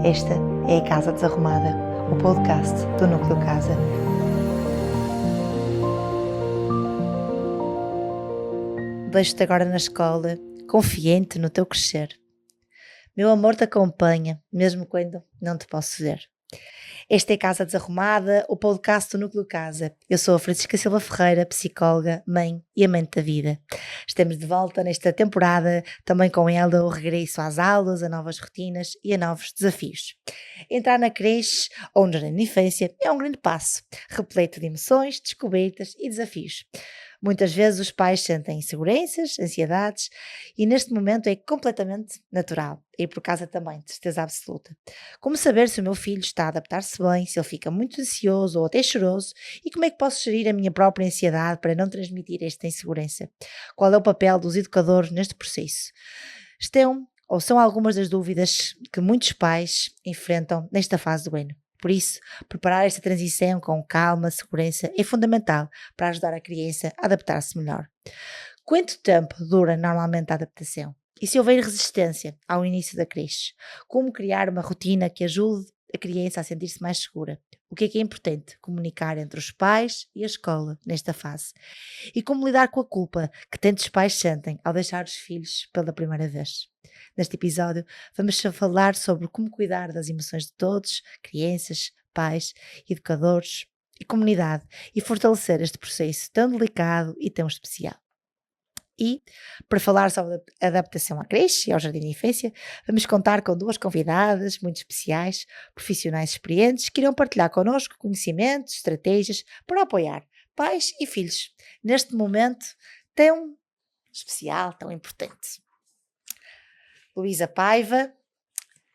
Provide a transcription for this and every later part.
Esta é a Casa Desarrumada, o podcast do Núcleo Casa. Vejo-te agora na escola, confiante no teu crescer. Meu amor te acompanha, mesmo quando não te posso ver. Esta é a Casa Desarrumada, o podcast do Núcleo Casa. Eu sou a Francisca Silva Ferreira, psicóloga, mãe e amante da vida. Estamos de volta nesta temporada, também com ela o regresso às aulas, a novas rotinas e a novos desafios. Entrar na creche ou no jardim de infância é um grande passo, repleto de emoções, descobertas e desafios. Muitas vezes os pais sentem inseguranças, ansiedades e neste momento é completamente natural. E por casa também, de certeza absoluta. Como saber se o meu filho está a adaptar-se bem, se ele fica muito ansioso ou até choroso e como é que posso gerir a minha própria ansiedade para não transmitir esta insegurança? Qual é o papel dos educadores neste processo? Estão ou são algumas das dúvidas que muitos pais enfrentam nesta fase do ano. Por isso, preparar esta transição com calma, segurança é fundamental para ajudar a criança a adaptar-se melhor. Quanto tempo dura normalmente a adaptação? E se houver resistência ao início da creche? Como criar uma rotina que ajude a criança a sentir-se mais segura? O que é importante? Comunicar entre os pais e a escola nesta fase. E como lidar com a culpa que tantos pais sentem ao deixar os filhos pela primeira vez. Neste episódio, vamos falar sobre como cuidar das emoções de todos, crianças, pais, educadores e comunidade, e fortalecer este processo tão delicado e tão especial. E, para falar sobre a adaptação à creche e ao jardim de infância, vamos contar com duas convidadas muito especiais, profissionais experientes, que irão partilhar connosco conhecimentos, estratégias para apoiar pais e filhos neste momento tão especial, tão importante. Luísa Paiva,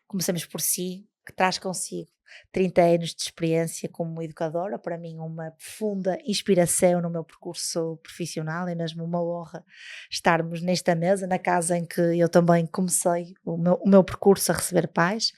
começamos por si, que traz consigo 30 anos de experiência como educadora, para mim uma profunda inspiração no meu percurso profissional, é mesmo uma honra estarmos nesta mesa, na casa em que eu também comecei o meu percurso a receber pais.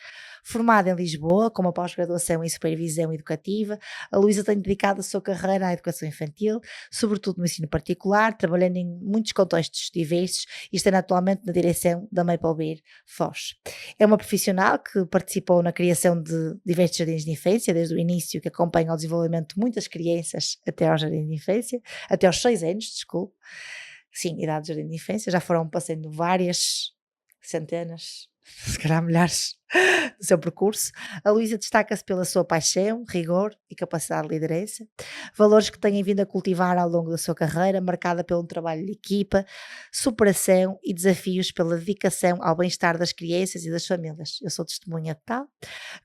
Formada em Lisboa, com uma pós-graduação em supervisão educativa, a Luísa tem dedicado a sua carreira à educação infantil, sobretudo no ensino particular, trabalhando em muitos contextos diversos e estando atualmente na direção da Maple Beer Foz. É uma profissional que participou na criação de diversos jardins de infância, desde o início, que acompanha o desenvolvimento de muitas crianças até ao jardim de infância, até aos 6 anos, desculpe. Sim, idade de jardim de infância, já foram passando várias centenas, se calhar milhares, do seu percurso. A Luísa destaca-se pela sua paixão, rigor e capacidade de liderança, valores que têm vindo a cultivar ao longo da sua carreira, marcada pelo trabalho de equipa, superação e desafios pela dedicação ao bem-estar das crianças e das famílias. Eu sou testemunha de tal.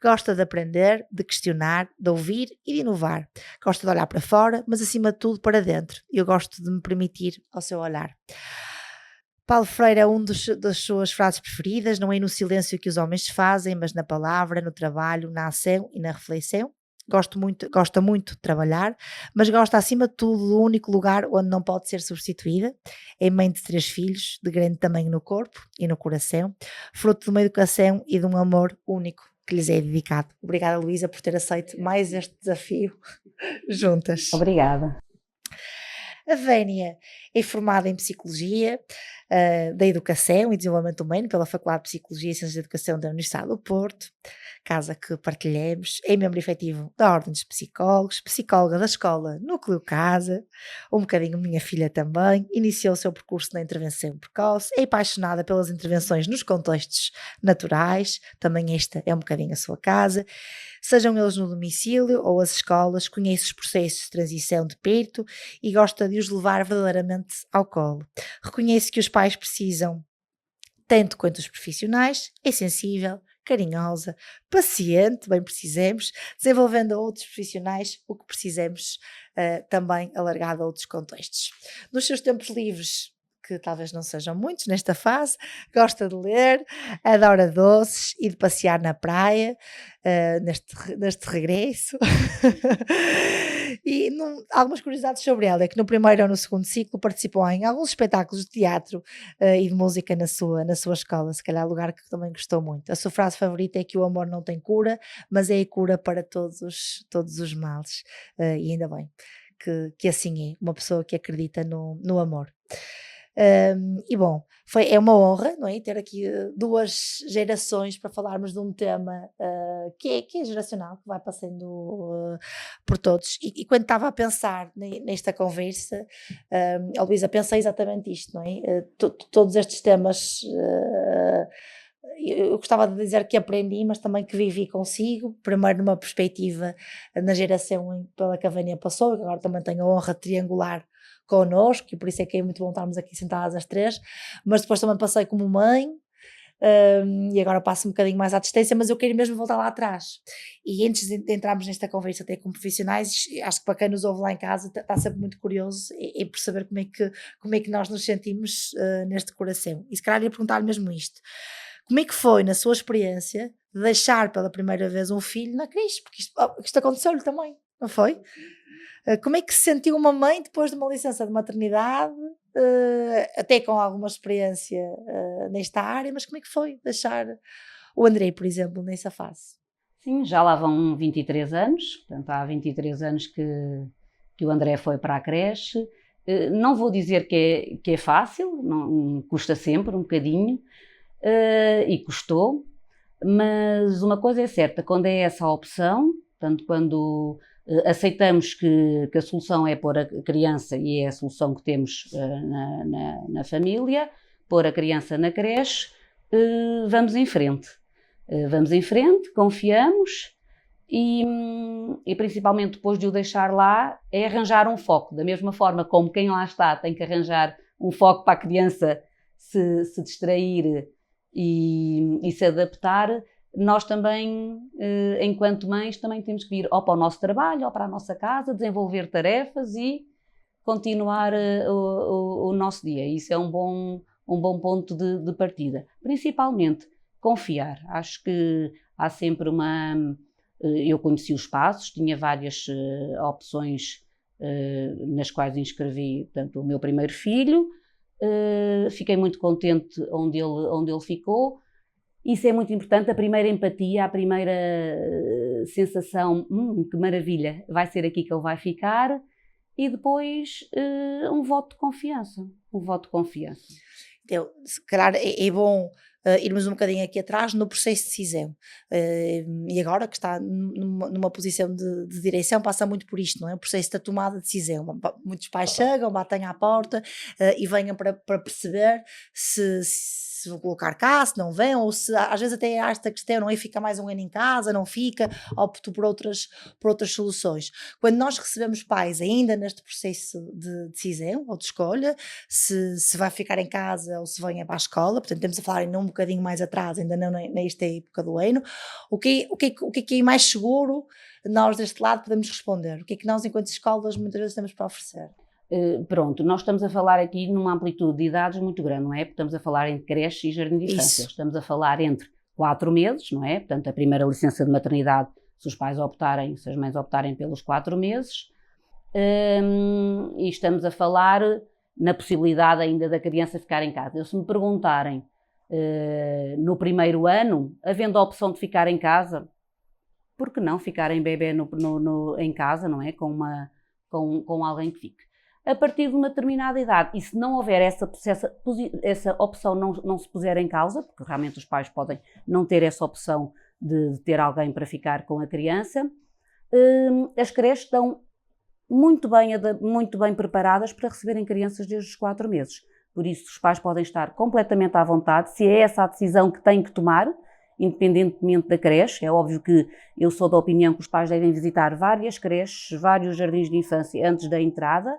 Gosta de aprender, de questionar, de ouvir e de inovar. Gosta de olhar para fora, mas acima de tudo para dentro. E eu gosto de me permitir ao seu olhar. Paulo Freire é das suas frases preferidas, não é no silêncio que os homens fazem, mas na palavra, no trabalho, na ação e na reflexão. Gosta muito de trabalhar, mas gosta acima de tudo do único lugar onde não pode ser substituída. É mãe de 3 filhos, de grande tamanho no corpo e no coração, fruto de uma educação e de um amor único que lhes é dedicado. Obrigada, Luísa, por ter aceito mais este desafio juntas. Obrigada. A Vénia é formada em Psicologia da Educação e Desenvolvimento Humano pela Faculdade de Psicologia e Ciências da Educação da Universidade do Porto, casa que partilhamos, é membro efetivo da Ordem dos Psicólogos, psicóloga da Escola Núcleo Casa, um bocadinho minha filha também, iniciou o seu percurso na intervenção precoce, é apaixonada pelas intervenções nos contextos naturais, também esta é um bocadinho a sua casa, sejam eles no domicílio ou as escolas, conhece os processos de transição de perto e gosta de os levar verdadeiramente ao colo. Reconhece que os pais precisam, tanto quanto os profissionais, é sensível, carinhosa, paciente, bem precisamos, desenvolvendo a outros profissionais o que precisamos, também alargado a outros contextos. Nos seus tempos livres, que talvez não sejam muitos nesta fase, gosta de ler, adora doces e de passear na praia, neste regresso. E algumas curiosidades sobre ela é que no primeiro ou no segundo ciclo participou em alguns espetáculos de teatro e de música na sua escola, se calhar lugar que também gostou muito. A sua frase favorita é que o amor não tem cura, mas é a cura para todos os males, e ainda bem que assim é, uma pessoa que acredita no amor. E bom, é uma honra, não é? Ter aqui 2 gerações para falarmos de um tema que é geracional, que vai passando por todos. E quando estava a pensar nesta conversa, Luísa, pensei exatamente isto, não é? Todos estes temas. Eu gostava de dizer que aprendi, mas também que vivi consigo, primeiro numa perspectiva na geração pela que a Vânia passou, que agora também tenho a honra de triangular connosco, e por isso é que é muito bom estarmos aqui sentadas as 3, mas depois também passei como mãe, e agora passo um bocadinho mais à distância, mas eu quero mesmo voltar lá atrás. E antes de entrarmos nesta conversa até com profissionais, acho que para quem nos ouve lá em casa está sempre muito curioso em perceber como é que nós nos sentimos neste coração. E se calhar ia perguntar mesmo isto. Como é que foi, na sua experiência, deixar pela primeira vez um filho na creche? Porque isto aconteceu-lhe também, não foi? Como é que se sentiu uma mãe depois de uma licença de maternidade, até com alguma experiência nesta área, mas como é que foi deixar o André, por exemplo, nessa fase? Sim, já lá vão 23 anos, portanto há 23 anos que o André foi para a creche. Não vou dizer que é fácil, não, custa sempre um bocadinho, e custou, mas uma coisa é certa, quando é essa a opção, portanto quando aceitamos que a solução é pôr a criança, e é a solução que temos na família, pôr a criança na creche, vamos em frente. Vamos em frente, confiamos e principalmente depois de o deixar lá, é arranjar um foco. Da mesma forma como quem lá está tem que arranjar um foco para a criança se distrair e se adaptar, nós também, enquanto mães, também temos que vir ou para o nosso trabalho ou para a nossa casa, desenvolver tarefas e continuar o nosso dia. Isso é um bom ponto de partida. Principalmente, confiar. Acho que há sempre eu conheci os passos, tinha várias opções nas quais inscrevi, portanto, o meu primeiro filho. Fiquei muito contente onde ele ficou. Isso é muito importante, a primeira empatia, a primeira sensação, que maravilha, vai ser aqui que ele vai ficar, e depois um voto de confiança, Então, se calhar é bom irmos um bocadinho aqui atrás no processo de decisão, e agora que está numa posição de direção passa muito por isto, não é? O processo da tomada de decisão. Muitos pais chegam, batem à porta e venham para perceber se vão colocar cá, se não vêm, ou se às vezes até há esta questão, não é? Fica mais um ano em casa, não fica, opto por outras soluções. Quando nós recebemos pais ainda neste processo de decisão ou de escolha, se vai ficar em casa ou se venha para a escola, portanto temos a falar ainda um bocadinho mais atrás, ainda não nesta época do ano, o que é mais seguro nós deste lado podemos responder? O que é que nós enquanto escolas muitas vezes temos para oferecer? Pronto, nós estamos a falar aqui numa amplitude de idades muito grande, não é? Porque estamos a falar entre creche e jardim de infância. Isso. Estamos a falar entre 4 meses, não é? Portanto, a primeira licença de maternidade, se os pais optarem, se as mães optarem pelos 4 meses. E estamos a falar na possibilidade ainda da criança ficar em casa. Se me perguntarem no primeiro ano, havendo a opção de ficar em casa, por que não ficar em bebê em casa, não é? Com alguém que fique. A partir de uma determinada idade, e se não houver essa opção não se puser em causa, porque realmente os pais podem não ter essa opção de ter alguém para ficar com a criança, as creches estão muito bem preparadas para receberem crianças desde os 4 meses. Por isso, os pais podem estar completamente à vontade, se é essa a decisão que têm que tomar, independentemente da creche. É óbvio que eu sou da opinião que os pais devem visitar várias creches, vários jardins de infância antes da entrada.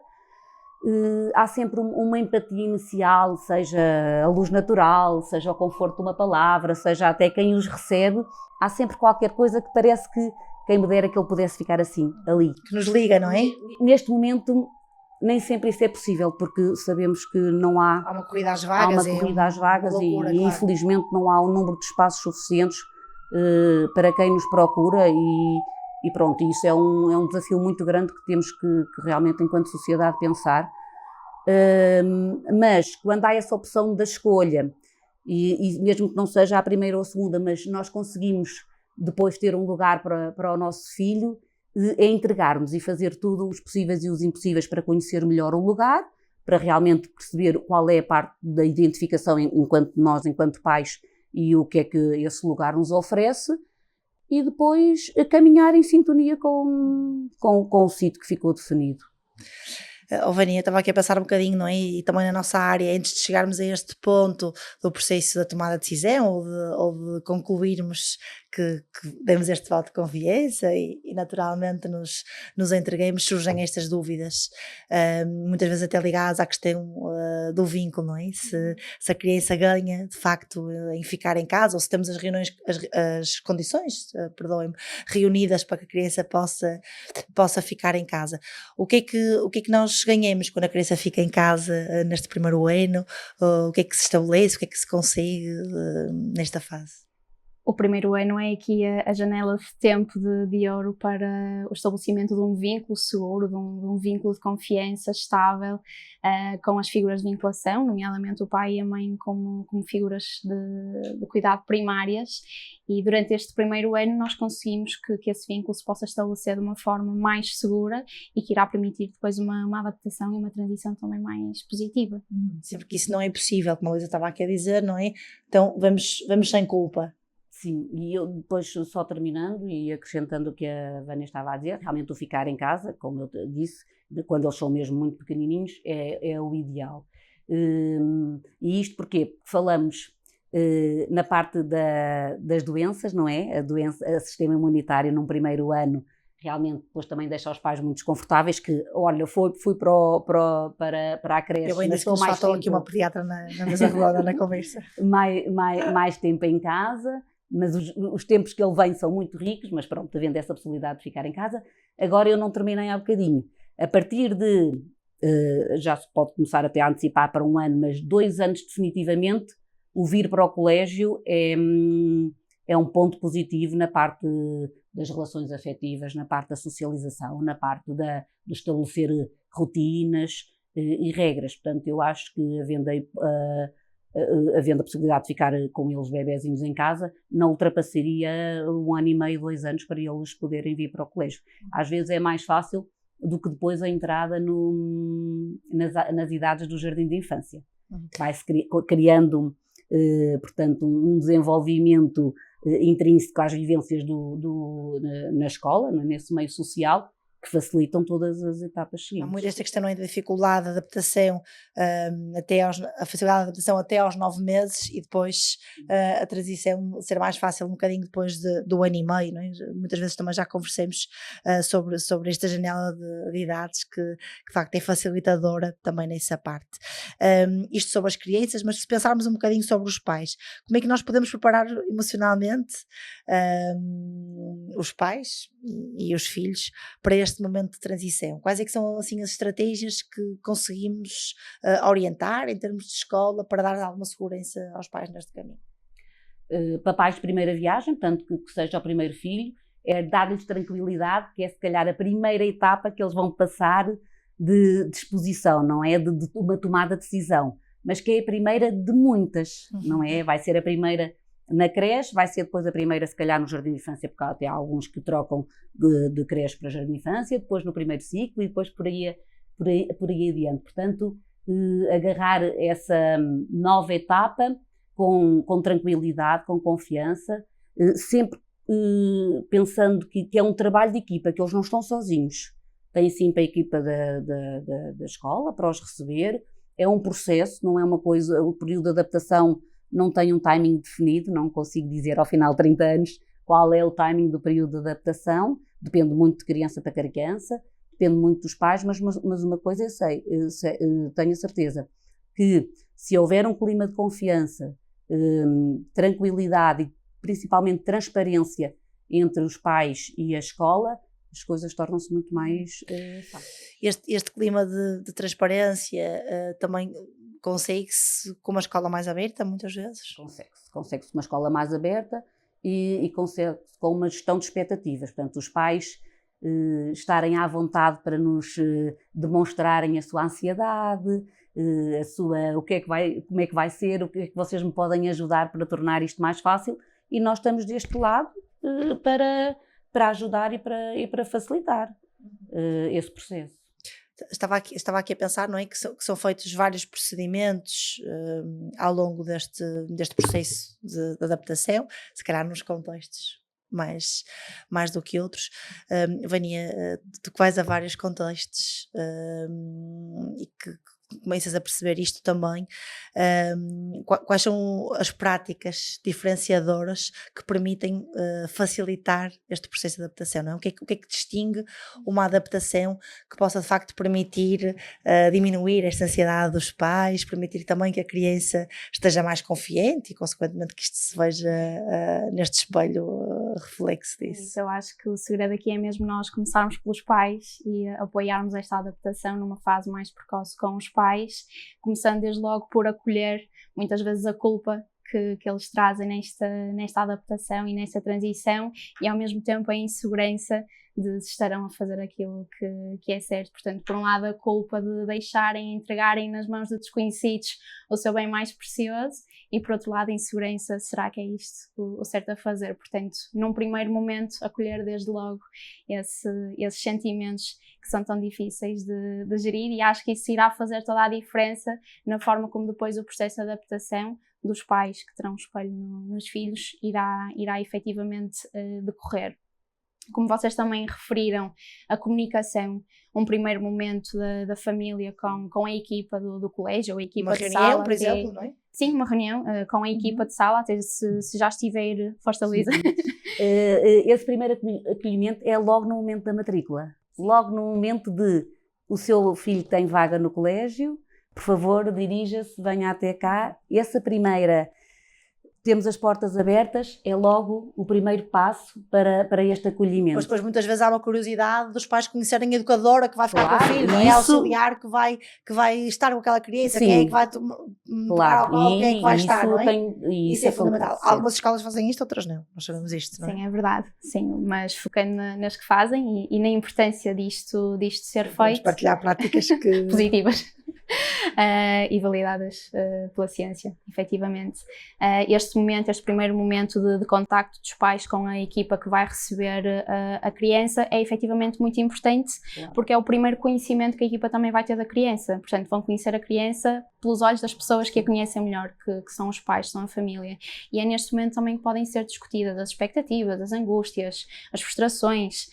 Há sempre uma empatia inicial, seja a luz natural, seja o conforto de uma palavra, seja até quem os recebe. Há sempre qualquer coisa que parece que quem me dera que ele pudesse ficar assim, ali. Que nos liga, não é? Neste momento nem sempre isso é possível, porque sabemos que não há... Há uma corrida às vagas. Há uma corrida às vagas loucura, e claro. Infelizmente não há um número de espaços suficientes para quem nos procura e pronto, isso é um desafio muito grande que temos que realmente, enquanto sociedade, pensar. Mas quando há essa opção da escolha, e mesmo que não seja a primeira ou a segunda, mas nós conseguimos depois ter um lugar para o nosso filho, é entregarmos e fazer tudo os possíveis e os impossíveis para conhecer melhor o lugar, para realmente perceber qual é a parte da identificação enquanto nós, enquanto pais, e o que é que esse lugar nos oferece, e depois caminhar em sintonia com o sítio que ficou definido. Vaninha, estava aqui a pensar um bocadinho, não é? E também na nossa área, antes de chegarmos a este ponto do processo da tomada de decisão ou de concluirmos que demos este voto de confiança e naturalmente nos entreguemos, surgem estas dúvidas, muitas vezes até ligadas à questão do vínculo, não é? Se a criança ganha de facto em ficar em casa, ou se temos as condições, perdoem-me, reunidas para que a criança possa ficar em casa. O que é que nós ganhamos quando a criança fica em casa neste primeiro ano? O que é que se estabelece, o que é que se consegue nesta fase? O primeiro ano é aqui a janela de tempo de ouro para o estabelecimento de um vínculo seguro, de um vínculo de confiança estável, com as figuras de vinculação, nomeadamente o pai e a mãe como figuras de cuidado primárias, e durante este primeiro ano nós conseguimos que esse vínculo se possa estabelecer de uma forma mais segura e que irá permitir depois uma adaptação e uma transição também mais positiva. Sempre que isso não é possível, como a Luísa estava aqui a dizer, não é? Então vamos sem culpa. Sim, e eu depois, só terminando e acrescentando o que a Vânia estava a dizer, realmente o ficar em casa, como eu disse, quando eles são mesmo muito pequenininhos, é o ideal. E isto porque falamos na parte das doenças, não é? O sistema imunitário num primeiro ano realmente depois também deixa os pais muito desconfortáveis, que, olha, fui para a creche. Eu ainda disse que nos faltou aqui uma pediatra na mesa redonda na conversa. mais tempo em casa. Mas os tempos que ele vem são muito ricos, mas pronto, havendo essa possibilidade de ficar em casa. Agora eu não terminei há bocadinho. A partir de, já se pode começar até a antecipar para 1 ano, mas 2 anos definitivamente, o vir para o colégio é um ponto positivo na parte das relações afetivas, na parte da socialização, na parte de estabelecer rotinas e regras. Portanto, eu acho que havendo a possibilidade de ficar com eles bebezinhos em casa, não ultrapassaria 1 ano e meio, 2 anos para eles poderem vir para o colégio. Às vezes é mais fácil do que depois a entrada nas idades do jardim de infância. Vai-se criando, portanto, um desenvolvimento intrínseco às vivências na escola, nesse meio social, que facilitam todas as etapas seguintes. Há muito esta questão da dificuldade de adaptação, a facilidade de adaptação até aos 9 meses e depois a transição ser mais fácil um bocadinho depois do ano e meio, não é? Muitas vezes também já conversamos sobre esta janela de idades que de facto é facilitadora também nessa parte. Isto sobre as crianças, mas se pensarmos um bocadinho sobre os pais, como é que nós podemos preparar emocionalmente os pais e os filhos para este momento de transição? Quais é que são assim as estratégias que conseguimos orientar em termos de escola para dar alguma segurança aos pais neste caminho? Papais de primeira viagem, portanto que seja o primeiro filho, é dar-lhes tranquilidade, que é se calhar a primeira etapa que eles vão passar de exposição, não é? De uma tomada de decisão, mas que é a primeira de muitas, não é? Vai ser a primeira na creche, vai ser depois a primeira se calhar no jardim de infância, porque há até alguns que trocam de creche para jardim de infância, depois no primeiro ciclo e depois por aí adiante. Portanto, agarrar essa nova etapa com tranquilidade, com confiança, sempre pensando que é um trabalho de equipa, que eles não estão sozinhos. Tem sempre a equipa da escola para os receber, é um processo, não é uma coisa, o período de adaptação não tem um timing definido, não consigo dizer ao final de 30 anos qual é o timing do período de adaptação, depende muito de criança para criança, depende muito dos pais, mas uma coisa eu sei, tenho a certeza, que se houver um clima de confiança, tranquilidade e principalmente transparência entre os pais e a escola, as coisas tornam-se muito mais fáceis. Este clima de transparência também consegue-se com uma escola mais aberta, muitas vezes? Consegue-se com uma escola mais aberta e consegue-se com uma gestão de expectativas. Portanto, os pais estarem à vontade para nos demonstrarem a sua ansiedade, como é que vai ser, o que é que vocês me podem ajudar para tornar isto mais fácil, e nós estamos deste lado para ajudar e para facilitar esse processo. estava aqui a pensar, não é? Que são feitos vários procedimentos ao longo deste processo de adaptação, se calhar nos contextos mais do que outros. Vânia, tu que vais a vários contextos e que começas a perceber isto também, quais são as práticas diferenciadoras que permitem facilitar este processo de adaptação, não é? O que é que distingue uma adaptação que possa de facto permitir diminuir esta ansiedade dos pais, permitir também que a criança esteja mais confiante e consequentemente que isto se veja neste espelho reflexo disso? Eu acho que o segredo aqui é mesmo nós começarmos pelos pais e apoiarmos esta adaptação numa fase mais precoce com os pais, começando desde logo por acolher muitas vezes a culpa que eles trazem nesta adaptação e nesta transição, e ao mesmo tempo a insegurança de se estarão a fazer aquilo que é certo. Portanto, por um lado a culpa de deixarem, entregarem nas mãos de desconhecidos o seu bem mais precioso, e por outro lado a insegurança, será que é isto o certo a fazer? Portanto, num primeiro momento acolher desde logo esses sentimentos que são tão difíceis de gerir, e acho que isso irá fazer toda a diferença na forma como depois o processo de adaptação dos pais que terão espelho nos filhos irá efetivamente decorrer. Como vocês também referiram, a comunicação, um primeiro momento da família com a equipa do colégio, ou a equipa de sala. Uma reunião, por exemplo, não é? Sim, uma reunião com a equipa de sala, até se já estiver, força Luísa. Esse primeiro acolhimento é logo no momento da matrícula. Logo no momento de o seu filho tem vaga no colégio, por favor, dirija-se, venha até cá. Essa primeira, temos as portas abertas, é logo o primeiro passo para este acolhimento. Mas depois muitas vezes há uma curiosidade dos pais conhecerem a educadora que vai ficar Claro, com o filho, não é? A auxiliar que vai estar com aquela criança, Sim. quem é que vai Claro, quem é que vai estar, não é? Isso é acontece. fundamental. Algumas escolas fazem isto, outras não. Nós sabemos isto, não é? Sim, é verdade, sim, mas focando nas que fazem e na importância disto ser Vamos feito. partilhar práticas que... positivas e validadas pela ciência, efetivamente. Este primeiro momento de contacto dos pais com a equipa que vai receber a criança é efetivamente muito importante, porque é o primeiro conhecimento que a equipa também vai ter da criança. Portanto, vão conhecer a criança pelos olhos das pessoas que a conhecem melhor, que são os pais, são a família. E é neste momento também que podem ser discutidas as expectativas, as angústias, as frustrações,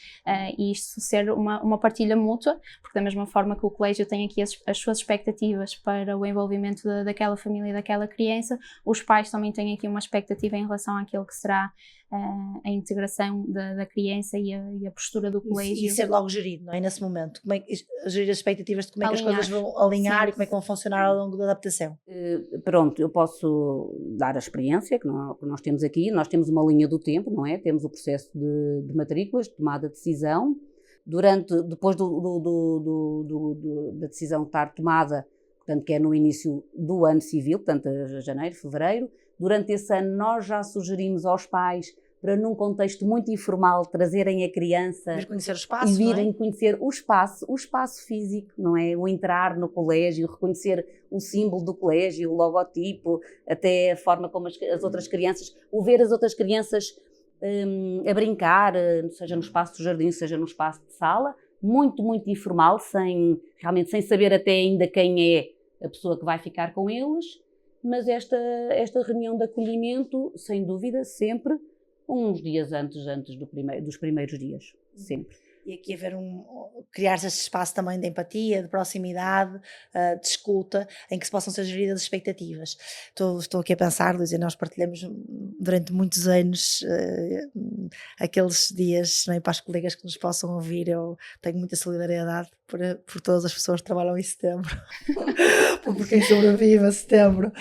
e isto ser uma partilha mútua, porque da mesma forma que o colégio tem aqui as suas expectativas para o envolvimento daquela família e daquela criança, os pais também têm aqui uma expectativa em relação àquilo que será a integração da criança e a postura do colégio. E ser logo gerido, não é? Nesse momento. Como é que, gerir as expectativas de como é que as coisas vão alinhar. Sim. E como é que vão funcionar ao longo da adaptação. Pronto, eu posso dar a experiência que nós temos aqui. Nós temos uma linha do tempo, não é? Temos o processo de matrículas, de tomada de decisão. Depois da decisão estar tomada, portanto, que é no início do ano civil, portanto, janeiro, fevereiro, durante esse ano nós já sugerimos aos pais, para num contexto muito informal, trazerem a criança vir conhecer o espaço, e virem conhecer o espaço físico, não é? O entrar no colégio, reconhecer o símbolo do colégio, o logotipo, até a forma como as outras crianças, o ver as outras crianças a brincar, seja no espaço do jardim, seja no espaço de sala, muito, muito informal, realmente sem saber até ainda quem é a pessoa que vai ficar com eles, mas esta reunião de acolhimento, sem dúvida, sempre uns dias antes dos primeiros dias, sempre. E aqui criar-se este espaço também de empatia, de proximidade, de escuta, em que se possam ser geridas as expectativas. Estou aqui a pensar, Luís, e nós partilhamos durante muitos anos aqueles dias, não é, para as colegas que nos possam ouvir. Eu tenho muita solidariedade por todas as pessoas que trabalham em setembro, por quem sobrevive a setembro.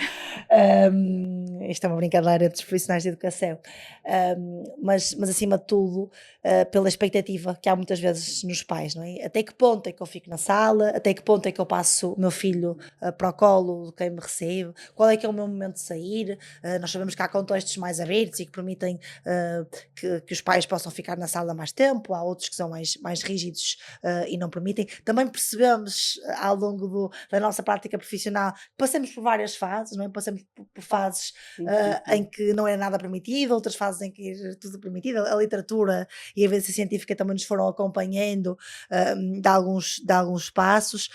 Isto é uma brincadeira entre os profissionais de educação, mas acima de tudo pela expectativa que há muitas vezes nos pais, não é? Até que ponto é que eu fico na sala, até que ponto é que eu passo o meu filho para o colo de quem me recebe, qual é que é o meu momento de sair. Nós sabemos que há contextos mais abertos e que permitem que os pais possam ficar na sala mais tempo, há outros que são mais rígidos e não permitem. Também percebemos ao longo da nossa prática profissional, passamos por várias fases, não é? Passamos por fases em que não é nada permitido, outras fases em que é tudo permitido. A literatura e a evidência científica também nos foram acompanhando acompanhando de alguns passos.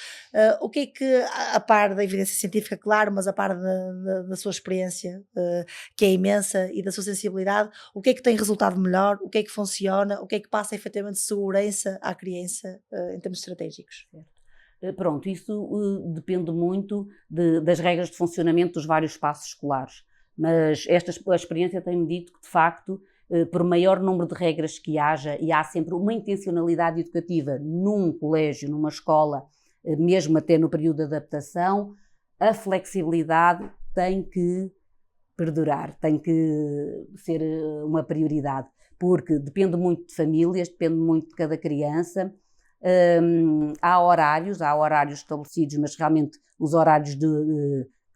O que é que, a par da evidência científica, claro, mas a par da sua experiência, que é imensa, e da sua sensibilidade, o que é que tem resultado melhor, o que é que funciona, o que é que passa efetivamente segurança à criança em termos estratégicos? Pronto, isso depende muito das regras de funcionamento dos vários espaços escolares, mas a experiência tem-me dito que, de facto, por maior número de regras que haja, e há sempre uma intencionalidade educativa num colégio, numa escola, mesmo até no período de adaptação, a flexibilidade tem que perdurar, tem que ser uma prioridade, porque depende muito de famílias, depende muito de cada criança. Há horários estabelecidos, mas realmente os horários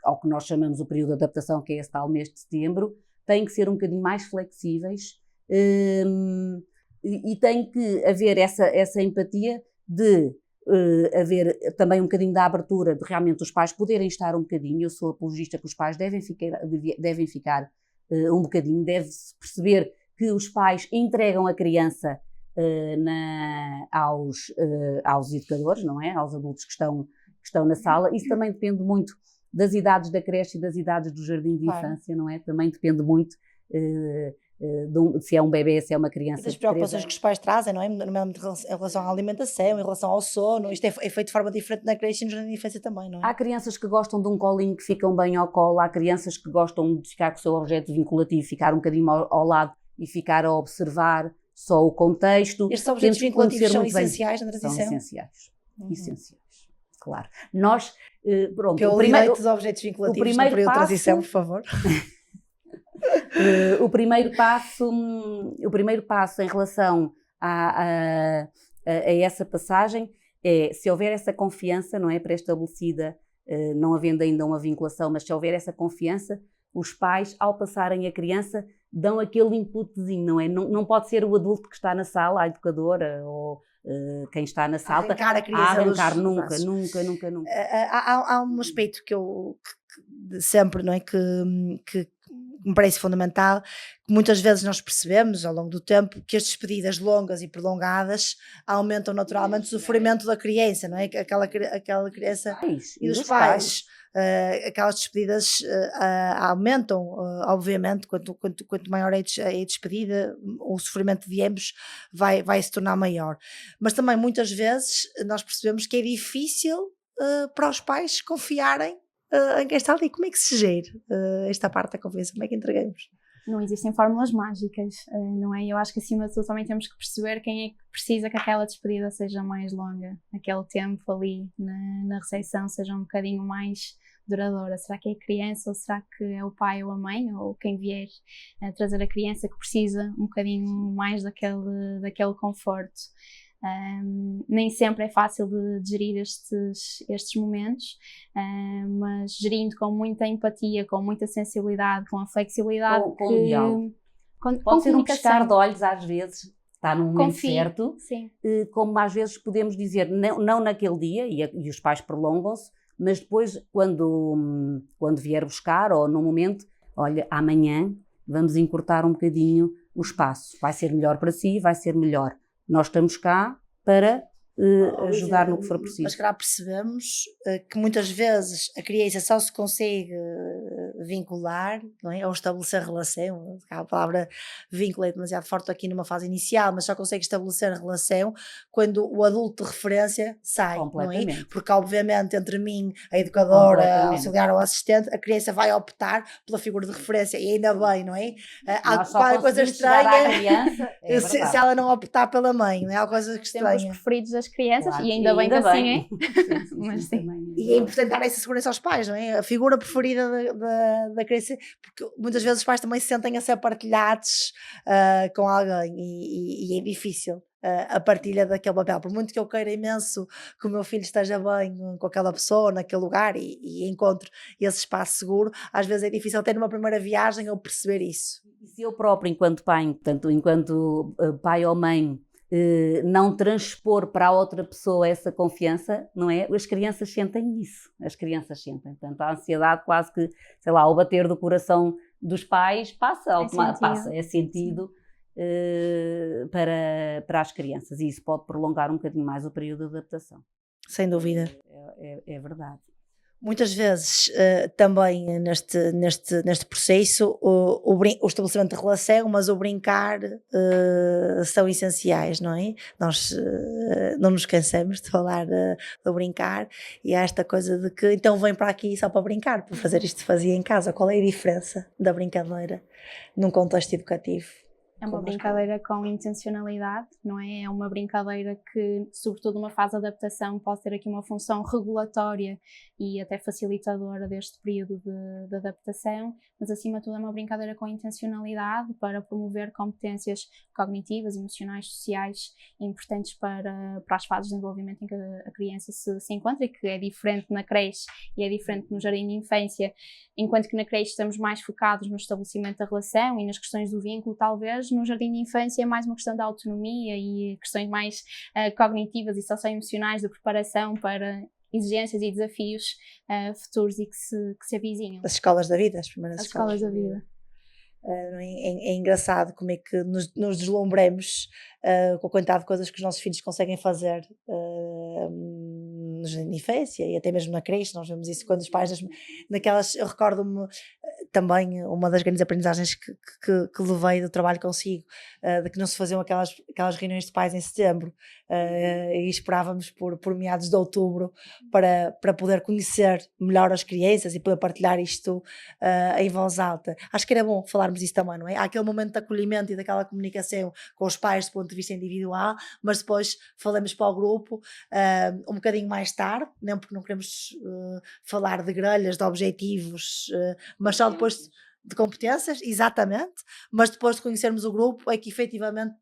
ao que nós chamamos o período de adaptação, que é esse tal mês de setembro, têm que ser um bocadinho mais flexíveis, e tem que haver essa empatia de haver também um bocadinho da abertura de realmente os pais poderem estar um bocadinho. Eu sou apologista que os pais devem ficar um bocadinho, deve-se perceber que os pais entregam a criança aos educadores, não é? Aos adultos que estão na sala. Isso também depende muito das idades da creche e das idades do jardim de infância, não é? Também depende muito se é um bebê, se é uma criança. E das preocupações que os pais trazem, não é? Normalmente em relação à alimentação, em relação ao sono, isto é feito de forma diferente na creche e no jardim de infância também, não é? Há crianças que gostam de um colinho, que ficam bem ao colo, há crianças que gostam de ficar com o seu objeto vinculativo, ficar um bocadinho ao lado e ficar a observar só o contexto. Estes objetos vinculativos são essenciais na transição? São essenciais, claro. Nós, pronto, o primeiro dos objetos vinculativos no período de transição, por favor. O primeiro passo em relação a essa passagem é, se houver essa confiança, não é, pré-estabelecida, não havendo ainda uma vinculação, mas se houver essa confiança, os pais, ao passarem a criança, dão aquele inputzinho, não é? Não pode ser o adulto que está na sala, a educadora ou quem está na sala, arrancar nunca. Há um aspecto que eu sempre, não é, que me parece fundamental, que muitas vezes nós percebemos ao longo do tempo que as despedidas longas e prolongadas aumentam naturalmente o sofrimento da criança, não é? Aquela criança e dos pais. Aquelas despedidas aumentam, obviamente, quanto maior é a despedida, o sofrimento de ambos vai se tornar maior. Mas também muitas vezes nós percebemos que é difícil para os pais confiarem em quem está ali. Como é que se gera esta parte da confiança? Como é que entregamos? Não existem fórmulas mágicas, não é? Eu acho que acima de tudo também temos que perceber quem é que precisa que aquela despedida seja mais longa, aquele tempo ali na recepção seja um bocadinho mais duradoura. Será que é a criança, ou será que é o pai ou a mãe, ou quem vier a trazer a criança, que precisa um bocadinho mais daquele conforto? Nem sempre é fácil de gerir estes momentos, mas gerindo com muita empatia, com muita sensibilidade, com a flexibilidade, com diálogo. Pode ser um piscar de olhos às vezes, está no momento certo, sim. Como às vezes podemos dizer, não naquele dia, e os pais prolongam-se, mas depois quando vier buscar, ou no momento, olha, amanhã vamos encurtar um bocadinho o espaço, vai ser melhor para si, vai ser melhor. Nós estamos cá para ajudar no que for preciso. Mas claro, percebemos que muitas vezes a criança só se consegue vincular, não é? Ou estabelecer relação. A palavra vínculo é demasiado forte aqui numa fase inicial, mas só consegue estabelecer relação quando o adulto de referência sai, não é? Porque obviamente entre mim, a educadora, a auxiliar ou assistente, a criança vai optar pela figura de referência, e ainda bem, não é? Há qualquer coisa estranha se ela não optar pela mãe, não é? Há coisa que estranha. Os preferidos das crianças, claro, e ainda bem que assim é. Mas sim. E é importante dar essa segurança aos pais, não é? A figura preferida da criança, porque muitas vezes os pais também se sentem a ser partilhados com alguém, e é difícil a partilha daquele papel. Por muito que eu queira imenso que o meu filho esteja bem com aquela pessoa, naquele lugar, e encontre esse espaço seguro, às vezes é difícil até numa primeira viagem eu perceber isso. E se eu próprio, enquanto pai, portanto, enquanto pai ou mãe, não transpor para a outra pessoa essa confiança, não é? As crianças sentem isso, portanto a ansiedade quase que, sei lá, o bater do coração dos pais passa, é sentido, para as crianças, e isso pode prolongar um bocadinho mais o período de adaptação. Sem dúvida. É verdade. Muitas vezes também neste processo o estabelecimento de relação, mas o brincar são essenciais, não é? Nós não nos cansamos de falar do brincar, e há esta coisa de que então vem para aqui só para brincar, para fazer isto que fazia em casa. Qual é a diferença da brincadeira num contexto educativo? É uma brincadeira com intencionalidade, não é? É uma brincadeira que, sobretudo numa fase de adaptação, pode ter aqui uma função regulatória e até facilitadora deste período de adaptação, mas acima de tudo é uma brincadeira com intencionalidade para promover competências cognitivas, emocionais, sociais importantes para as fases de desenvolvimento em que a criança se encontra, e que é diferente na creche e é diferente no jardim de infância. Enquanto que na creche estamos mais focados no estabelecimento da relação e nas questões do vínculo, talvez no jardim de infância é mais uma questão da autonomia e questões mais cognitivas e socioemocionais, de preparação para exigências e desafios futuros e que se avizinham. As escolas da vida, as primeiras escolas da vida. É engraçado como é que nos deslumbremos com a quantidade de coisas que os nossos filhos conseguem fazer na infância e até mesmo na creche. Nós vemos isso quando os pais eu recordo-me também uma das grandes aprendizagens que levei do trabalho consigo, de que não se faziam aquelas reuniões de pais em setembro, e esperávamos por meados de outubro para poder conhecer melhor as crianças e poder partilhar isto em voz alta. Acho que era bom falarmos isso também, não é? Há aquele momento de acolhimento e daquela comunicação com os pais do ponto de vista individual, mas depois falamos para o grupo um bocadinho mais tarde, não porque não queremos falar de grelhas, de objetivos, mas só depois de competências, exatamente, mas depois de conhecermos o grupo é que efetivamente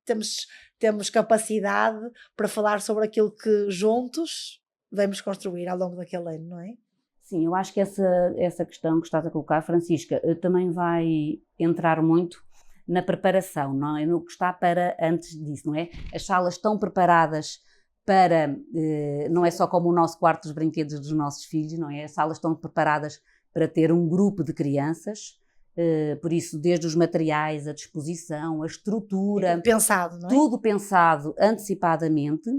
temos capacidade para falar sobre aquilo que juntos vamos construir ao longo daquele ano, não é? Sim, eu acho que essa questão que estás a colocar, Francisca, também vai entrar muito na preparação, não é? No que está para antes disso, não é? As salas estão preparadas para, não é só como o nosso quarto dos brinquedos dos nossos filhos, não é? As salas estão preparadas para ter um grupo de crianças, por isso desde os materiais, a disposição, a estrutura, pensado, não é? Tudo pensado antecipadamente.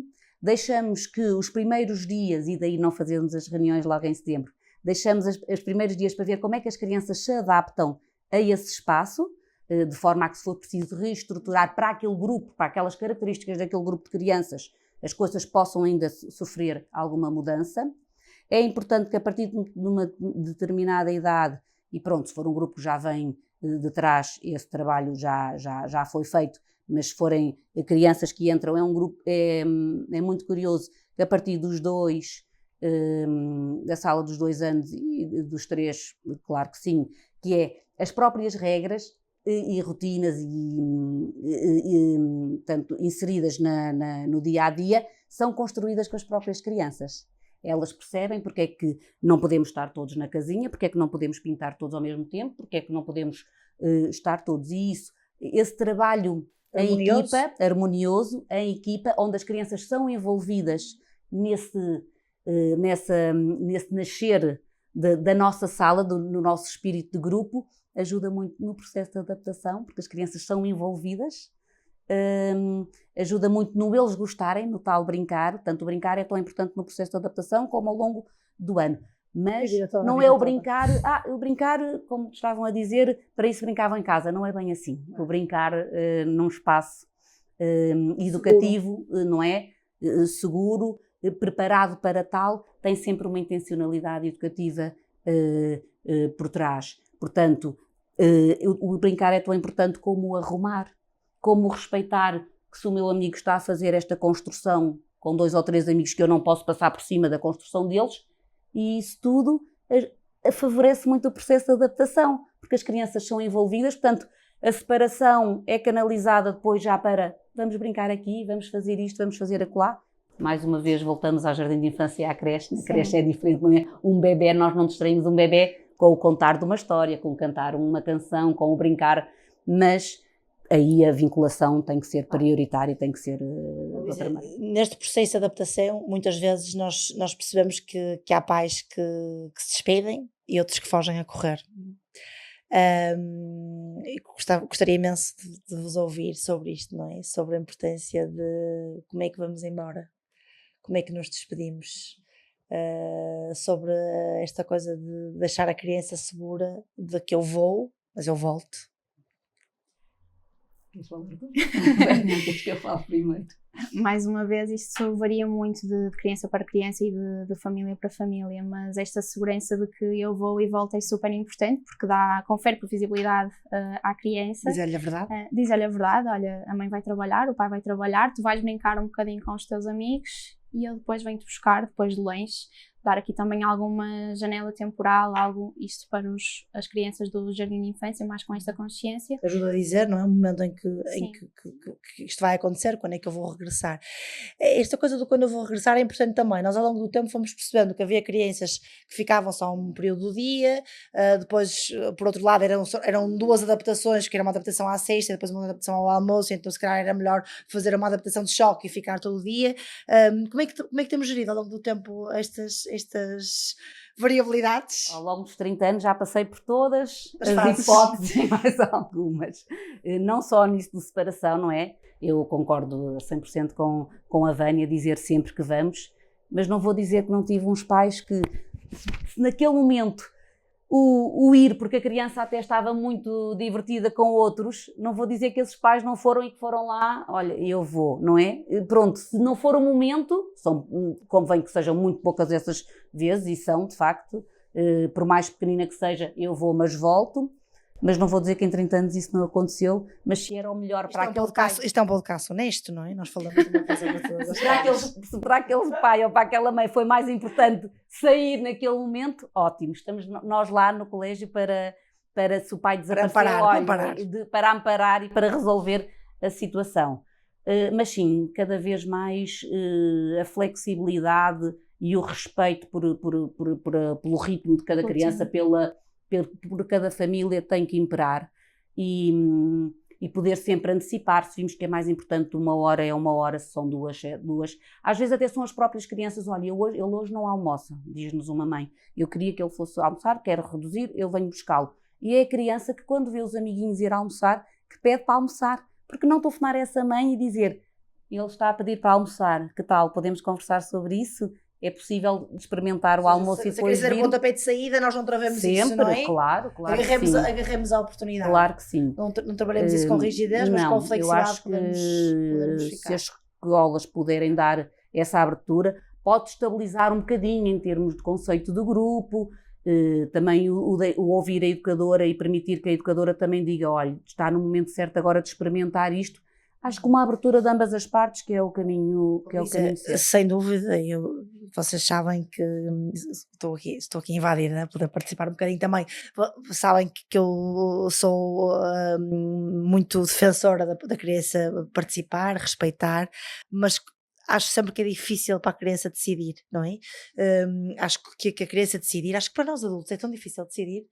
Deixamos que os primeiros dias, e daí não fazermos as reuniões logo em setembro, deixamos os primeiros dias para ver como é que as crianças se adaptam a esse espaço, de forma a que, se for preciso reestruturar para aquele grupo, para aquelas características daquele grupo de crianças, as coisas possam ainda sofrer alguma mudança. É importante que a partir de uma determinada idade, e pronto, se for um grupo que já vem de trás, esse trabalho já foi feito, mas se forem crianças que entram, é um grupo, é muito curioso que a partir dos 2, da sala dos 2 anos e dos 3, claro que sim, que é as próprias regras e rotinas tanto inseridas no dia a dia, são construídas com as próprias crianças. Elas percebem porque é que não podemos estar todos na casinha, porque é que não podemos pintar todos ao mesmo tempo, porque é que não podemos estar todos. E esse trabalho harmonioso, em equipa, onde as crianças são envolvidas nesse nascer da nossa sala, no nosso espírito de grupo, ajuda muito no processo de adaptação, porque as crianças são envolvidas, ajuda muito no eles gostarem, no tal brincar. Portanto, o brincar é tão importante no processo de adaptação como ao longo do ano. Mas não é o brincar, como estavam a dizer, para isso brincavam em casa. Não é bem assim. O brincar num espaço educativo, não é? Seguro, preparado para tal, tem sempre uma intencionalidade educativa por trás. Portanto, o brincar é tão importante como o arrumar, como o respeitar que, se o meu amigo está a fazer esta construção com 2 ou 3 amigos, que eu não posso passar por cima da construção deles, e isso tudo favorece muito o processo de adaptação, porque as crianças são envolvidas. Portanto, a separação é canalizada depois já para vamos brincar aqui, vamos fazer isto, vamos fazer acolá. Mais uma vez voltamos ao jardim de infância e à creche. Na creche é diferente, não é? Um bebê, nós não distraímos um bebê com o contar de uma história, com o cantar uma canção, com o brincar, mas aí a vinculação tem que ser prioritária e tem que ser de outra maneira. Neste processo de adaptação, muitas vezes nós percebemos que há pais que se despedem e outros que fogem a correr. e gostaria imenso de vos ouvir sobre isto, não é? Sobre a importância de como é que vamos embora, como é que nos despedimos, sobre esta coisa de deixar a criança segura de que eu vou, mas eu volto. Queres falar tu? Queres que eu falo primeiro? Mais uma vez, isto varia muito de criança para criança e de família para família, mas esta segurança de que eu vou e volto é super importante, porque confere previsibilidade à criança. Dizer-lhe a verdade. Diz-lhe a verdade, olha, a mãe vai trabalhar, o pai vai trabalhar, tu vais brincar um bocadinho com os teus amigos e eu depois venho-te buscar, depois de longe. Dar aqui também alguma janela temporal, isto para as crianças do jardim de infância, mais com esta consciência. Ajuda a dizer, não é? O momento em que isto vai acontecer, quando é que eu vou regressar. Esta coisa do quando eu vou regressar é importante também. Nós ao longo do tempo fomos percebendo que havia crianças que ficavam só um período do dia, depois, por outro lado, eram 2 adaptações, que era uma adaptação à sexta, depois uma adaptação ao almoço, então se calhar era melhor fazer uma adaptação de choque e ficar todo o dia. Como é que temos gerido ao longo do tempo estas variabilidades? Ao longo dos 30 anos já passei por todas as fases. hipóteses e mais algumas. Não só nisso de separação, não é? Eu concordo a 100% com a Vânia dizer sempre que vamos, mas não vou dizer que não tive uns pais que, naquele momento, o ir, porque a criança até estava muito divertida com outros, não vou dizer que esses pais não foram e que foram lá, olha, eu vou, não é? Pronto, se não for o momento, convém que sejam muito poucas essas vezes, e são, de facto, por mais pequenina que seja, eu vou, mas volto. Mas não vou dizer que em 30 anos isso não aconteceu, mas se era o melhor para aquele pai. Isto é um podcast honesto, não é? Nós falamos de uma coisa muito se para aquele pai ou para aquela mãe foi mais importante sair naquele momento, ótimo. Estamos nós lá no colégio para se o pai desaparecer, para amparar e para resolver a situação. Mas sim, cada vez mais a flexibilidade e o respeito pelo ritmo de cada criança, por cada família tem que imperar e poder sempre antecipar. Se vimos que é mais importante 1 hora, é 1 hora, se são 2, é 2. Às vezes até são as próprias crianças, olha, ele hoje não almoça, diz-nos uma mãe, eu queria que ele fosse almoçar, quero reduzir, eu venho buscá-lo. E é a criança que quando vê os amiguinhos ir almoçar, que pede para almoçar, porque não telefonar a essa mãe e dizer, ele está a pedir para almoçar, que tal, podemos conversar sobre isso? É possível experimentar o almoço e depois vir. Se quiser o pontapé de saída, nós não travemos isso, não é? Claro agarremos a oportunidade. Claro que sim. Não trabalhamos isso com rigidez, mas com flexibilidade. Eu acho que se as escolas puderem dar essa abertura, pode estabilizar um bocadinho em termos de conceito de grupo, também o ouvir a educadora e permitir que a educadora também diga, olha, está no momento certo agora de experimentar isto. Acho que uma abertura de ambas as partes que é o caminho, certo. Sem dúvida, vocês sabem que estou aqui invadida, né, poder participar um bocadinho também. Sabem que eu sou muito defensora da criança participar, respeitar, mas acho sempre que é difícil para a criança decidir, não é? Acho que a criança decidir, acho que para nós adultos é tão difícil decidir,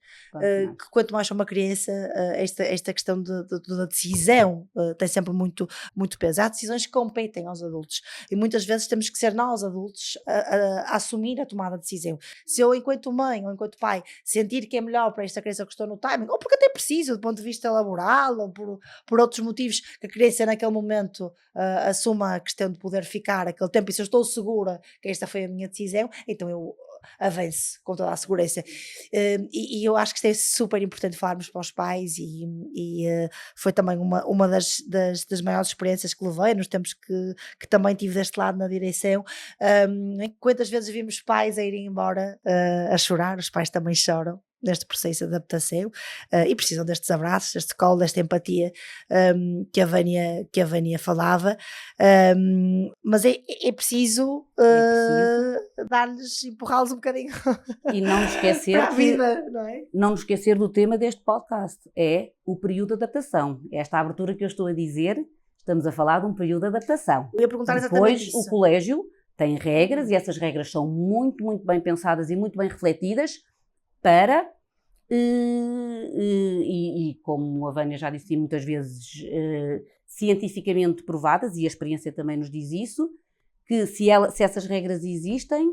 que quanto mais para uma criança, esta questão da decisão tem sempre muito, muito peso. Há decisões que competem aos adultos e muitas vezes temos que ser nós adultos a assumir a tomada de decisão. Se eu, enquanto mãe ou enquanto pai, sentir que é melhor para esta criança que estou no timing, ou porque até preciso do ponto de vista laboral, ou por outros motivos que a criança naquele momento assuma a questão de poder ficar aquele tempo, e se eu estou segura que esta foi a minha decisão, então eu avanço com toda a segurança. E eu acho que isto é super importante falarmos para os pais e foi também uma das maiores experiências que levei nos tempos que também tive deste lado na direção. Quantas vezes vimos pais a irem embora a chorar, os pais também choram neste processo de adaptação e precisam destes abraços, deste colo, desta empatia que a Vânia falava, mas é preciso dar-lhes, empurrá-los um bocadinho e não nos esquecer para a vida, não é? Não nos esquecer do tema deste podcast, é o período de adaptação. Esta abertura que eu estou a dizer, estamos a falar de um período de adaptação. Eu ia perguntar exatamente isso. Depois o colégio tem regras e essas regras são muito, muito bem pensadas e muito bem refletidas para, e como a Vânia já disse muitas vezes, cientificamente provadas, e a experiência também nos diz isso, que se essas regras existem,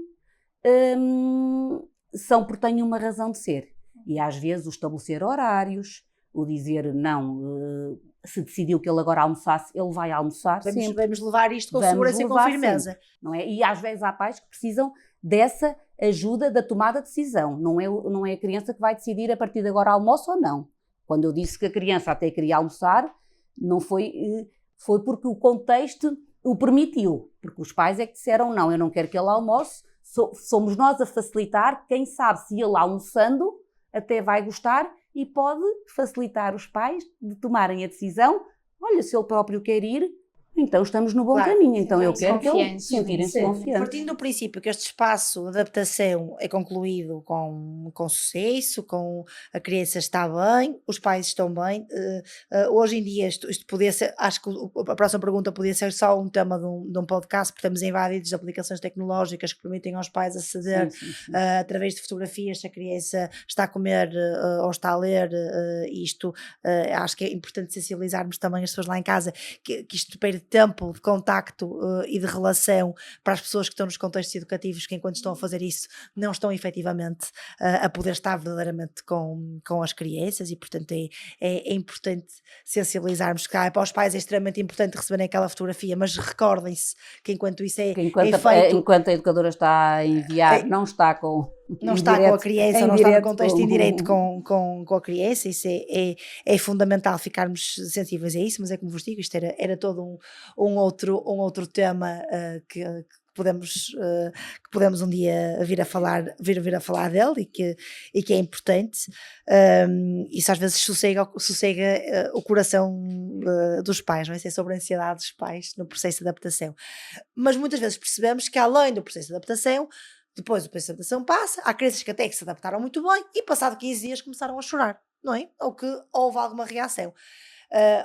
são porque têm uma razão de ser. E às vezes o estabelecer horários, o dizer não, se decidiu que ele agora almoçasse, ele vai almoçar sempre. Vamos levar isto com Vamos segurança e com levar firmeza. sempre, não é? E às vezes há pais que precisam dessa ajuda da tomada de decisão. Não é a criança que vai decidir a partir de agora almoço ou não. Quando eu disse que a criança até queria almoçar, não foi porque o contexto o permitiu. Porque os pais é que disseram não, eu não quero que ele almoce. Somos nós a facilitar, quem sabe se ele almoçando até vai gostar e pode facilitar os pais de tomarem a decisão. Olha, se ele próprio quer ir, então estamos no bom caminho. Então eu quero que eles sentirem-se confiantes. Partindo do princípio que este espaço de adaptação é concluído com sucesso, com a criança está bem, os pais estão bem, hoje em dia isto podia ser, acho que a próxima pergunta podia ser só um tema de um podcast, porque estamos invadidos de aplicações tecnológicas que permitem aos pais aceder através de fotografias se a criança está a comer ou está a ler isto. Acho que é importante sensibilizarmos também as pessoas lá em casa que isto perde tempo de contacto e de relação para as pessoas que estão nos contextos educativos, que enquanto estão a fazer isso não estão efetivamente a poder estar verdadeiramente com as crianças, e portanto é importante sensibilizarmos que para os pais é extremamente importante receberem aquela fotografia, mas recordem-se que enquanto isso é feito, enquanto a educadora está a enviar, não está com a criança, não está no contexto indireto com a criança. Isso é fundamental ficarmos sensíveis a isso, mas é como vos digo, isto era todo um outro tema que podemos um dia vir a falar dele e que é importante. Isso às vezes sossega o coração dos pais, não é? Isso é sobre a ansiedade dos pais no processo de adaptação, mas muitas vezes percebemos que além do processo de adaptação, depois o processo de adaptação passa, há crianças que até que se adaptaram muito bem e passado 15 dias começaram a chorar, não é? Ou que houve alguma reação.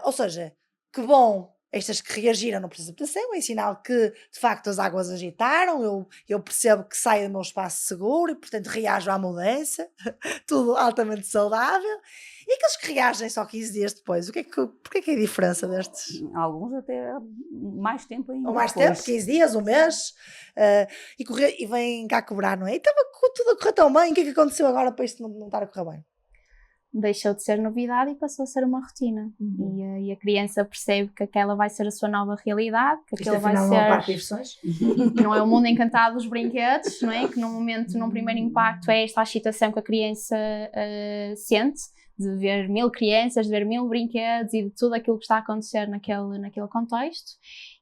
Ou seja, que bom estas que reagiram no processo de adaptação, é sinal que de facto as águas agitaram, eu percebo que saio do meu espaço seguro e portanto reajo à mudança, tudo altamente saudável. E aqueles que reagem só 15 dias depois, porquê que é a diferença destes? Alguns até mais tempo ainda. Ou mais tempo, 15 dias, um mês, e vêm cá cobrar, não é? E estava tudo a correr tão bem, o que é que aconteceu agora para isto não estar a correr bem? Deixou de ser novidade e passou a ser uma rotina. E a criança percebe que aquela vai ser a sua nova realidade, que aquilo vai ser... Não é um parque de diversões? Não é o mundo encantado dos brinquedos, não é? Que num primeiro impacto é esta excitação que a criança sente, de ver 1000 crianças, de ver 1000 brinquedos e de tudo aquilo que está a acontecer naquele contexto.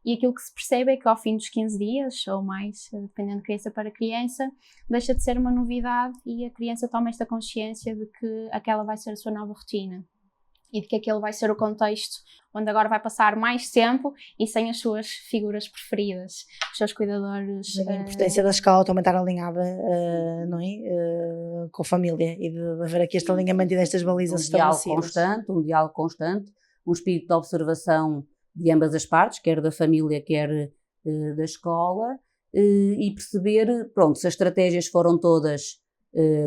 E aquilo que se percebe é que ao fim dos 15 dias, ou mais, dependendo de criança para criança, deixa de ser uma novidade e a criança toma esta consciência de que aquela vai ser a sua nova rotina e de que aquele vai ser o contexto onde agora vai passar mais tempo e sem as suas figuras preferidas, os seus cuidadores. A importância da escola também estar alinhada, não é? Com a família e de haver aqui este alinhamento e destas balizas estabelecidas. Um diálogo constante, um espírito de observação de ambas as partes, quer da família, quer da escola, e perceber, pronto, se as estratégias foram todas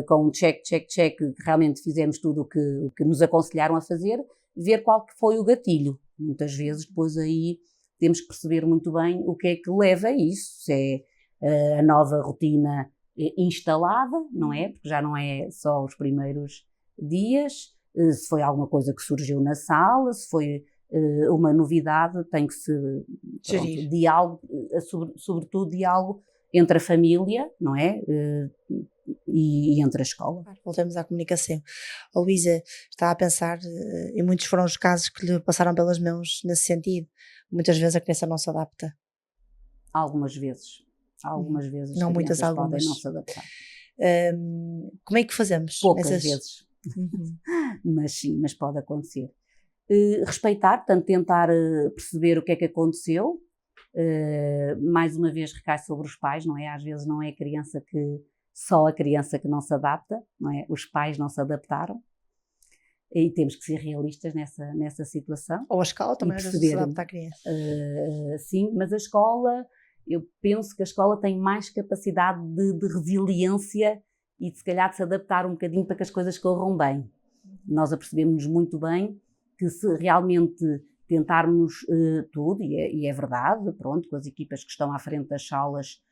com um check, que realmente fizemos tudo o que nos aconselharam a fazer, ver qual que foi o gatilho. Muitas vezes depois aí temos que perceber muito bem o que é que leva a isso, se é a nova rotina instalada, não é? Porque já não é só os primeiros dias, se foi alguma coisa que surgiu na sala, se foi uma novidade, tem que se diálogo, sobretudo diálogo entre a família, não é? E entre a escola. Voltamos à comunicação. A Luísa está a pensar, e muitos foram os casos que lhe passaram pelas mãos nesse sentido. Muitas vezes a criança não se adapta. Algumas vezes. Não muitas, algumas. Podem não se adaptar. Como é que fazemos? Poucas vezes. Mas sim, mas pode acontecer. Respeitar, portanto, tentar perceber o que é que aconteceu. Mais uma vez recai sobre os pais, não é? Às vezes não é só a criança que não se adapta, não é? Os pais não se adaptaram e temos que ser realistas nessa situação. Ou a escola também às vezes se adapta à criança. Sim, mas a escola, eu penso que a escola tem mais capacidade de resiliência e de se calhar de se adaptar um bocadinho para que as coisas corram bem. Nós apercebemos muito bem que se realmente tentarmos tudo, e é verdade, pronto, com as equipas que estão à frente das salas,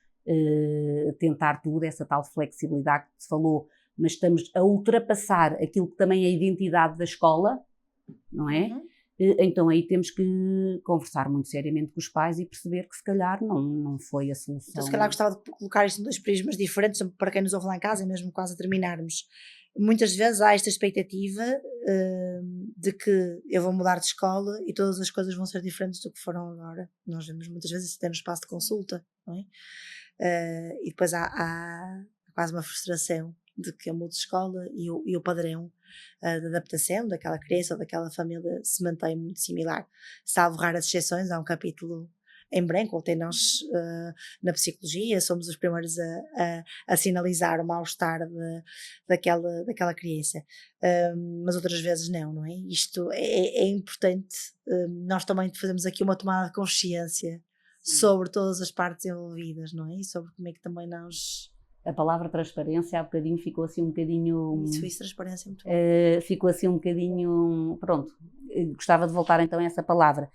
tentar tudo, essa tal flexibilidade que se falou, mas estamos a ultrapassar aquilo que também é a identidade da escola, não é? Então aí temos que conversar muito seriamente com os pais e perceber que se calhar não foi a solução. Então se calhar gostava de colocar isto em 2 prismas diferentes, para quem nos ouve lá em casa e mesmo quase a terminarmos. Muitas vezes há esta expectativa de que eu vou mudar de escola e todas as coisas vão ser diferentes do que foram agora. Nós vemos muitas vezes isso até no espaço de consulta, não é? E depois há quase uma frustração de que eu mudo de escola e o padrão de adaptação daquela criança ou daquela família se mantém muito similar. Salvo raras exceções, há um capítulo em branco, ou até nós na psicologia somos os primeiros a sinalizar o mal-estar daquela criança, mas outras vezes não é? Isto é importante, nós também fazemos aqui uma tomada de consciência sobre todas as partes envolvidas, não é? E sobre como é que também nós... A palavra transparência há bocadinho ficou assim um bocadinho... Isso, transparência, muito bom. Ficou assim um bocadinho... Pronto, gostava de voltar então a essa palavra.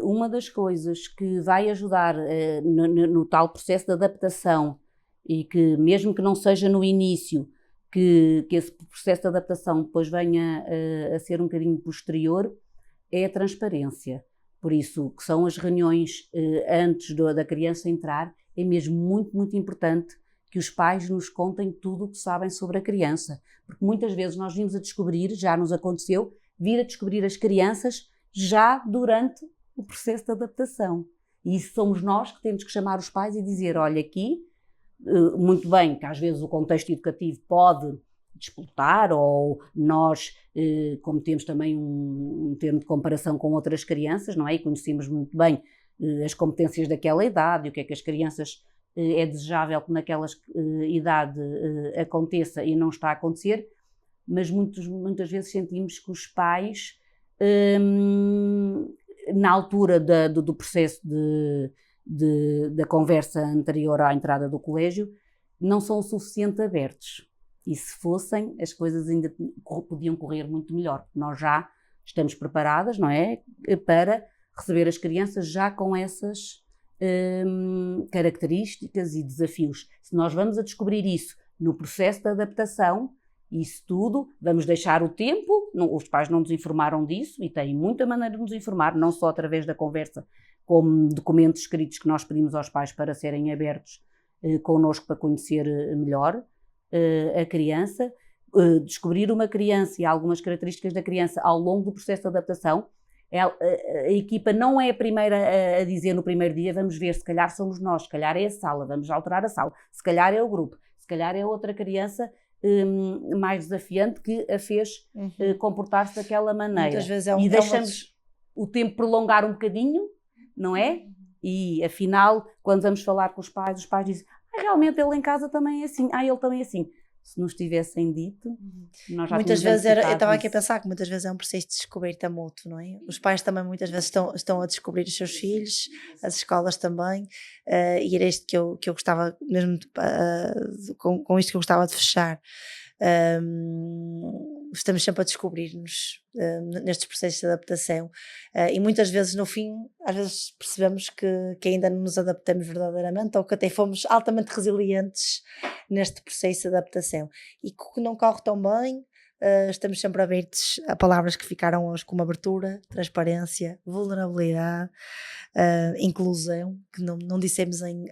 Uma das coisas que vai ajudar no tal processo de adaptação, e que mesmo que não seja no início, que esse processo de adaptação depois venha a ser um bocadinho posterior, é a transparência. Por isso, que são as reuniões antes da criança entrar, é mesmo muito, muito importante que os pais nos contem tudo o que sabem sobre a criança. Porque muitas vezes nós vimos a descobrir, já nos aconteceu, vir a descobrir as crianças já durante o processo de adaptação. E isso somos nós que temos que chamar os pais e dizer, olha aqui, muito bem, que às vezes o contexto educativo pode disputar, ou nós, como temos também um termo de comparação com outras crianças, não é? E conhecemos muito bem as competências daquela idade, o que é que as crianças é desejável que naquela idade aconteça e não está a acontecer, mas muitas vezes sentimos que os pais, na altura do processo da conversa anterior à entrada do colégio, não são o suficiente abertos. E se fossem, as coisas ainda podiam correr muito melhor. Nós já estamos preparadas, não é? Para receber as crianças já com essas características e desafios. Se nós vamos a descobrir isso no processo de adaptação, isso tudo, vamos deixar o tempo, os pais não nos informaram disso e têm muita maneira de nos informar, não só através da conversa, como documentos escritos que nós pedimos aos pais para serem abertos connosco para conhecer melhor a criança, descobrir uma criança e algumas características da criança ao longo do processo de adaptação. A equipa não é a primeira a dizer no primeiro dia, vamos ver, se calhar somos nós, se calhar é a sala, vamos alterar a sala, se calhar é o grupo, se calhar é outra criança mais desafiante que a fez comportar-se daquela maneira. Muitas vezes e deixamos o tempo prolongar um bocadinho, não é? E afinal, quando vamos falar com os pais dizem, realmente ele em casa também é assim, ele também é assim. Se nos tivessem dito, nós já muitas vezes eu estava aqui a pensar que muitas vezes é um processo de descoberta mútuo, não é? Os pais também muitas vezes estão a descobrir os seus filhos, as escolas também, e era isto que eu gostava mesmo com isto que eu gostava de fechar. Estamos sempre a descobrir-nos nestes processos de adaptação, e muitas vezes no fim, às vezes percebemos que ainda não nos adaptamos verdadeiramente, ou que até fomos altamente resilientes neste processo de adaptação, e que não corre tão bem. Estamos sempre abertos a palavras que ficaram hoje, como abertura, transparência, vulnerabilidade, inclusão, que não dissemos em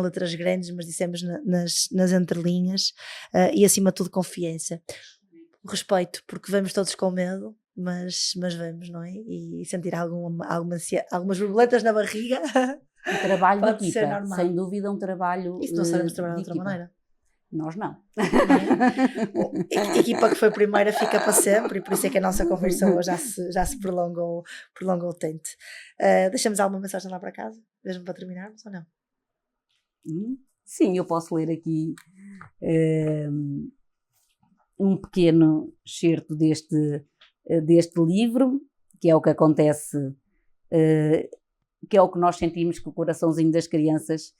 letras grandes, mas dissemos nas entrelinhas, e acima de tudo confiança, respeito, porque vamos todos com medo, mas vamos, não é? E sentir algumas borboletas na barriga. O trabalho de equipa, sem dúvida um trabalho Isso não sabemos trabalhar de outra maneira. Nós não. A equipa que foi primeira fica para sempre, e por isso é que a nossa conversa hoje já se prolongou tanto. Deixamos alguma mensagem lá para casa, mesmo para terminarmos, ou não? Sim, eu posso ler aqui um pequeno excerto deste livro, que é o que acontece, que é o que nós sentimos que o coraçãozinho das crianças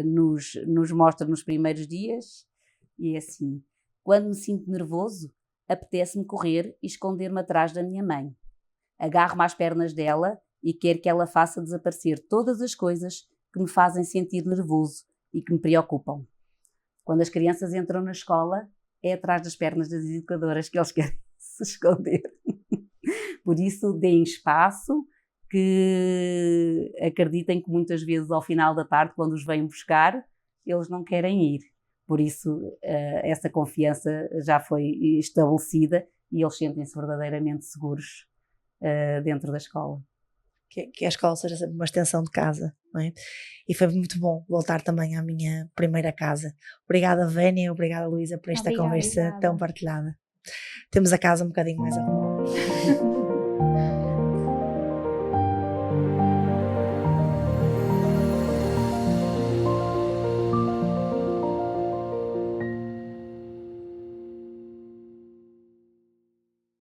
nos mostra nos primeiros dias, e é assim: quando me sinto nervoso, apetece-me correr e esconder-me atrás da minha mãe. Agarro-me às pernas dela e quero que ela faça desaparecer todas as coisas que me fazem sentir nervoso e que me preocupam. Quando as crianças entram na escola, é atrás das pernas das educadoras que eles querem se esconder. Por isso, deem espaço, que acreditem que muitas vezes ao final da tarde, quando os vêm buscar, eles não querem ir. Por isso, essa confiança já foi estabelecida e eles sentem-se verdadeiramente seguros dentro da escola. Que a escola seja sempre uma extensão de casa, não é? E foi muito bom voltar também à minha primeira casa. Obrigada, Vénia, obrigada, Luísa, por esta conversa tão partilhada. Temos a casa um bocadinho mais arrumada.